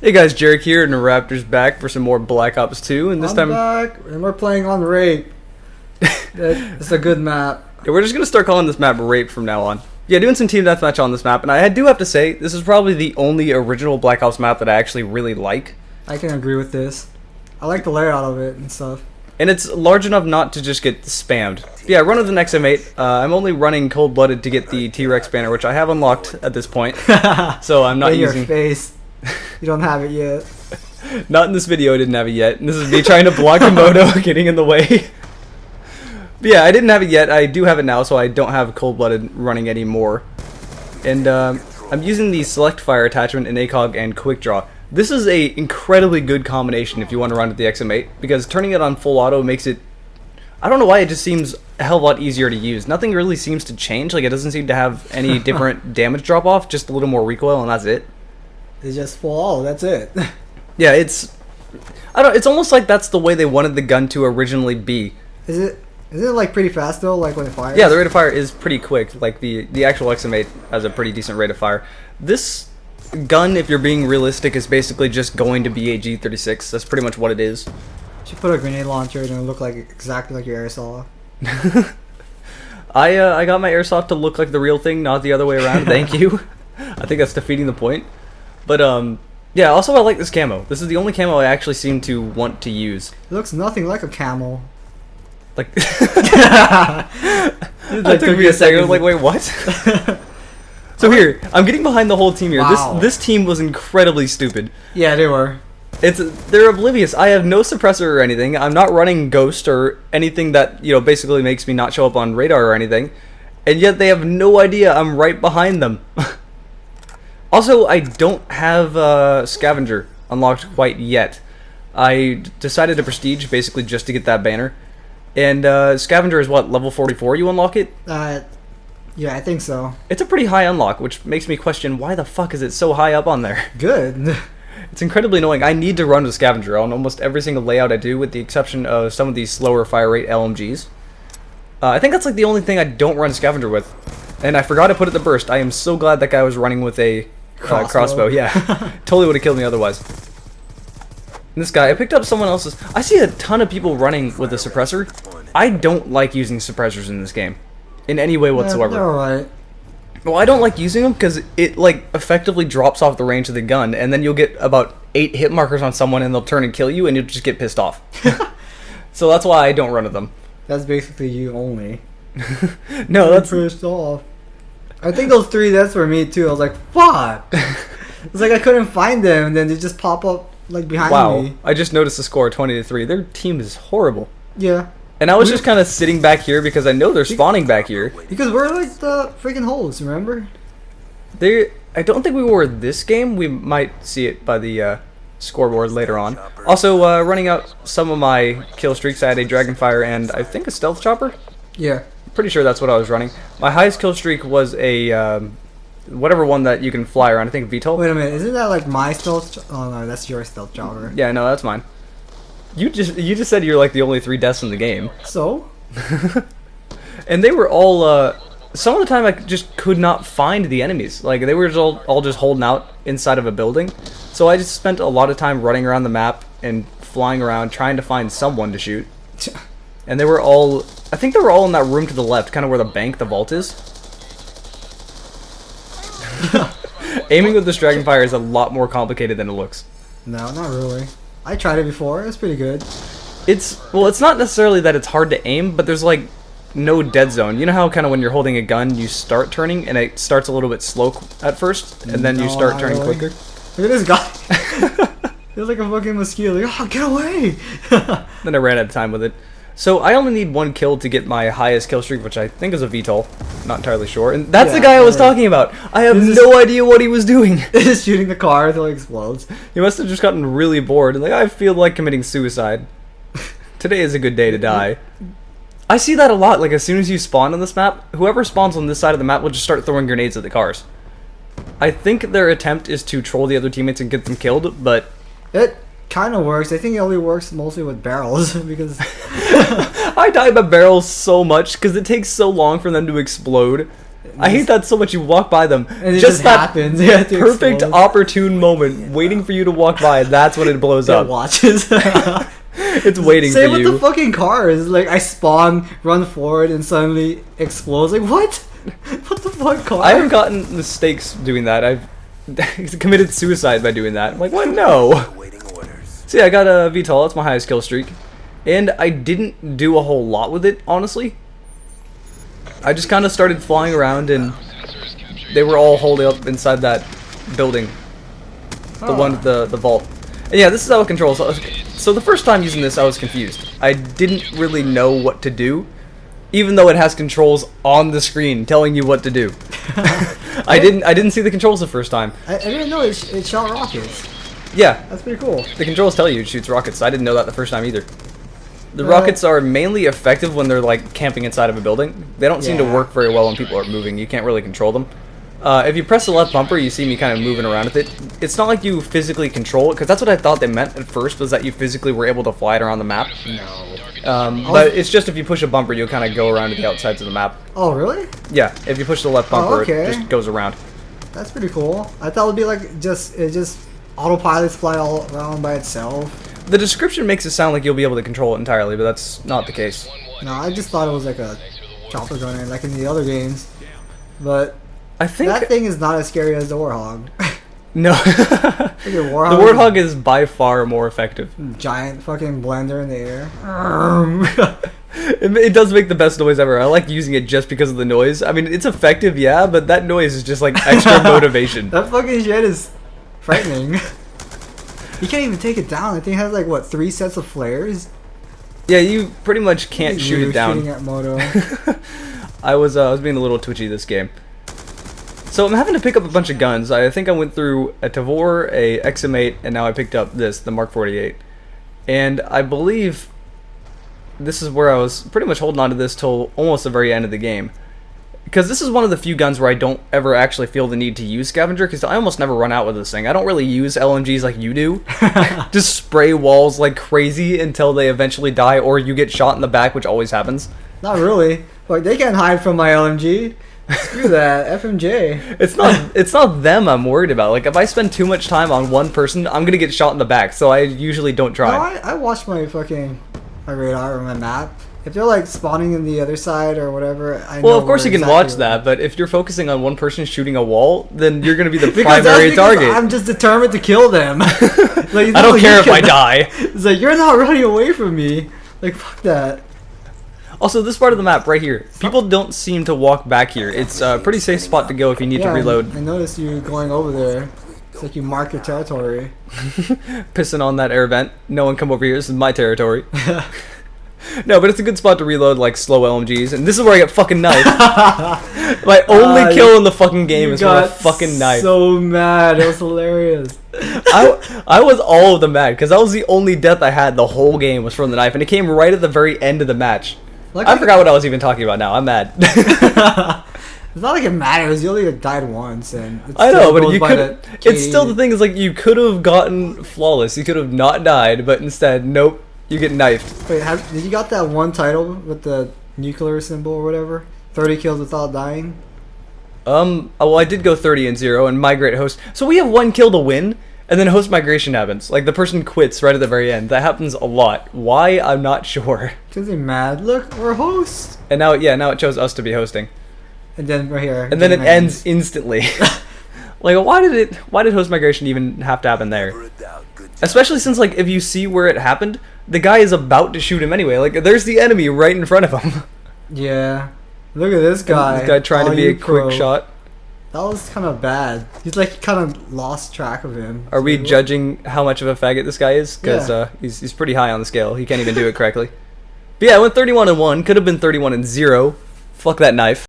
Hey guys, Jarek here, and the Raptors back for some more Black Ops 2, and this I'm time back, and we're playing on Rape. It's a good map. yeah, we're just gonna start calling this map Rape from now on. Yeah, doing some team deathmatch on this map, and I do have to say, this is probably the only original Black Ops map that I actually really like. I can agree with this. I like the layout of it and stuff. And it's large enough not to just get spammed. Yeah, run with an XM8. I'm only running Cold-Blooded to get the T-Rex banner, which I have unlocked at this point. So I'm not in using... your face. You don't have it yet. Not in this video, I didn't have it yet. And this is me trying to block a moto getting in the way. But yeah, I didn't have it yet. I do have it now, so I don't have Cold-Blooded running anymore. And I'm using the Select Fire attachment in ACOG and Quick Draw. This is a incredibly good combination if you want to run with the XM8, because turning it on full auto makes it... I don't know why, it just seems a hell of a lot easier to use. Nothing really seems to change. Like, it doesn't seem to have any different damage drop-off, just a little more recoil, and that's it. It's just full auto, that's it. Yeah, it's almost like that's the way they wanted the gun to originally be. Is it like pretty fast though, like when it fires? Yeah, the rate of fire is pretty quick. Like the actual XM8 has a pretty decent rate of fire. This gun, if you're being realistic, is basically just going to be a G36. That's pretty much what it is. You should put a grenade launcher and it'll look like exactly like your airsoft. I got my airsoft to look like the real thing, not the other way around. Thank you. I think that's defeating the point. But yeah, also I like this camo. This is the only camo I actually seem to want to use. It looks nothing like a camel. Like, It took me a second. I was like, wait, what? So here, I'm getting behind the whole team here. Wow. This team was incredibly stupid. Yeah, they were. They're oblivious. I have no suppressor or anything. I'm not running Ghost or anything that, you know, basically makes me not show up on radar or anything. And yet they have no idea I'm right behind them. Also, I don't have Scavenger unlocked quite yet. I decided to Prestige basically just to get that banner. And Scavenger is what, level 44 you unlock it? Yeah, I think so. It's a pretty high unlock, which makes me question why the fuck is it so high up on there? Good. It's incredibly annoying. I need to run with Scavenger on almost every single layout I do, with the exception of some of these slower fire rate LMGs. I think that's like the only thing I don't run Scavenger with. And I forgot to put it the burst. I am so glad that guy was running with a crossbow. Yeah, totally would have killed me otherwise. And this guy, I picked up someone else's. I see a ton of people running with a suppressor. I don't like using suppressors in this game, in any way whatsoever. They're alright. Well, I don't like using them because it like effectively drops off the range of the gun, and then you'll get about 8 hit markers on someone, and they'll turn and kill you, and you'll just get pissed off. So that's why I don't run with them. That's basically you only. No, that's pissed off. I think those 3 deaths were me too. I was like, fuck. It's like I couldn't find them, and then they just pop up like behind wow. me. I just noticed the score 20-3. Their team is horrible. Yeah. And I was just kind of sitting back here because I know they're spawning back here. Because we're like the freaking holes, remember? I don't think we were this game. We might see it by the scoreboard later on. Also, running out some of my kill streaks, I had a Dragonfire and I think a Stealth Chopper. Yeah. Pretty sure that's what I was running. My highest kill streak was a whatever one that you can fly around. I think VTOL. Wait a minute, isn't that like my stealth? Oh no, that's your stealth chopper. Yeah, no, that's mine. You just said you're like the only 3 deaths in the game. So? And they were all some of the time I just could not find the enemies. Like they were just all just holding out inside of a building. So I just spent a lot of time running around the map and flying around trying to find someone to shoot. And they were all, I think they were all in that room to the left, kind of where the vault is. Aiming with this Dragonfire is a lot more complicated than it looks. No, not really. I tried it before. It's pretty good. It's not necessarily that it's hard to aim, but there's like no dead zone. You know how kind of when you're holding a gun, you start turning and it starts a little bit slow at first, and then you start turning quicker. Look at this guy. Feels like a fucking mosquito. Like, oh, get away! Then I ran out of time with it. So I only need 1 kill to get my highest kill streak, which I think is a VTOL. Not entirely sure. And that's the guy I was talking about. I have no idea what he was doing. Just shooting the car until it explodes. He must have just gotten really bored and like, I feel like committing suicide. Today is a good day to die. I see that a lot. Like as soon as you spawn on this map, whoever spawns on this side of the map will just start throwing grenades at the cars. I think their attempt is to troll the other teammates and get them killed, but it kind of works. I think it only works mostly with barrels because I die by barrels so much because it takes so long for them to explode. I hate that so much. You walk by them, And it just that happens. Yeah, to perfect explode. opportune moment, waiting for you to walk by. That's when it blows It up. watches. It's waiting Same for with you. the fucking cars. Like I spawn, run forward, and suddenly explodes. Like what? What the fuck car? I have gotten mistakes doing that. I've committed suicide by doing that. I'm like, what? No. Awaiting orders. See, I got a VTOL. That's my highest kill streak. And I didn't do a whole lot with it, honestly. I just kind of started flying around, and they were all holding up inside that building. The one with the vault. And yeah, this is how it controls. So the first time using this, I was confused. I didn't really know what to do, even though it has controls on the screen telling you what to do. I didn't see the controls the first time. I didn't know it shot rockets. Yeah, That's pretty cool. the controls tell you it shoots rockets. I didn't know that the first time either. The rockets are mainly effective when they're like camping inside of a building. They don't seem to Yeah. work very well when people are moving. You can't really control them. If you press the left bumper, you see me kind of moving around with it. It's not like you physically control it, because that's what I thought they meant at first, was that you physically were able to fly it around the map. No. But it's just if you push a bumper, you'll kind of go around to the outsides of the map. Oh really? Yeah, if you push the left bumper, okay. it just goes around. That's pretty cool. I thought it would be like it just autopilots fly all around by itself. The description makes it sound like you'll be able to control it entirely, but that's not the case. No, I just thought it was like a chopper gunner like in the other games. But I think that thing is not as scary as the Warthog. no. Look at The Warthog. Warthog is by far more effective. Giant fucking blender in the air. It does make the best noise ever. I like using it just because of the noise. I mean, it's effective, yeah, but that noise is just like extra motivation. That fucking shit is frightening. You can't even take it down. I think it has like what 3 sets of flares. Yeah, you pretty much can't shoot You're it down. Shooting at Moto. I was being a little twitchy this game. So I'm having to pick up a bunch of guns. I think I went through a Tavor, a XM8, and now I picked up this, the Mark 48. And I believe this is where I was pretty much holding on to this till almost the very end of the game. Because this is one of the few guns where I don't ever actually feel the need to use Scavenger, because I almost never run out with this thing. I don't really use LMGs like you do. Just spray walls like crazy until they eventually die, or you get shot in the back, which always happens. Not really. Like they can't hide from my LMG. Screw that. FMJ. It's not them I'm worried about. Like, if I spend too much time on one person, I'm gonna get shot in the back, so I usually don't try. No, I watch my radar or my map. If they're like spawning in the other side or whatever, I know Well, of course you where can exactly watch where- that, but if you're focusing on one person shooting a wall, then you're gonna be the Because primary that's because target. I'm just determined to kill them. Like, I don't you care if kill I them. die. It's like you're not running away from me. Like fuck that. Also, this part of the map right here, people don't seem to walk back here. It's a pretty safe spot to go if you need to reload. I noticed you going over there. It's like you mark your territory. Pissing on that air vent. No one come over here. This is my territory. No, but it's a good spot to reload like slow LMGs, and this is where I get fucking knifed. My only kill in the fucking game You is with a got fucking knife. So mad. It was hilarious. I was all of them mad because that was the only death I had the whole game was from the knife, and it came right at the very end of the match. I forgot what I was even talking about now. I'm mad. It's not like it matters. You only died once, and it I know, still but goes you by could. the It's still the thing is like you could have gotten flawless. You could have not died, but instead, nope, you get knifed. Wait, did you got that one title with the nuclear symbol or whatever? 30 kills without dying. Well, I did go 30-0 and migrate host. So we have one kill to win, and then host migration happens. Like the person quits right at the very end. That happens a lot. Why? I'm not sure. Cause they're mad. Look, we're hosts. And now, yeah, now it chose us to be hosting. And then right here. And then it game ends instantly. Like, why did host migration even have to happen there? For a doubt, good job. Especially since, like, if you see where it happened, the guy is about to shoot him anyway. Like, there's the enemy right in front of him. Yeah. Look at this guy. This guy trying to All be a you pro. quick shot. That was kind of bad. He's like kind of lost track of him. Are we So- judging how much of a faggot this guy is? Because Yeah. he's pretty high on the scale. He can't even do it correctly. But yeah, I went 31-1. Could have been 31-0. Fuck that knife.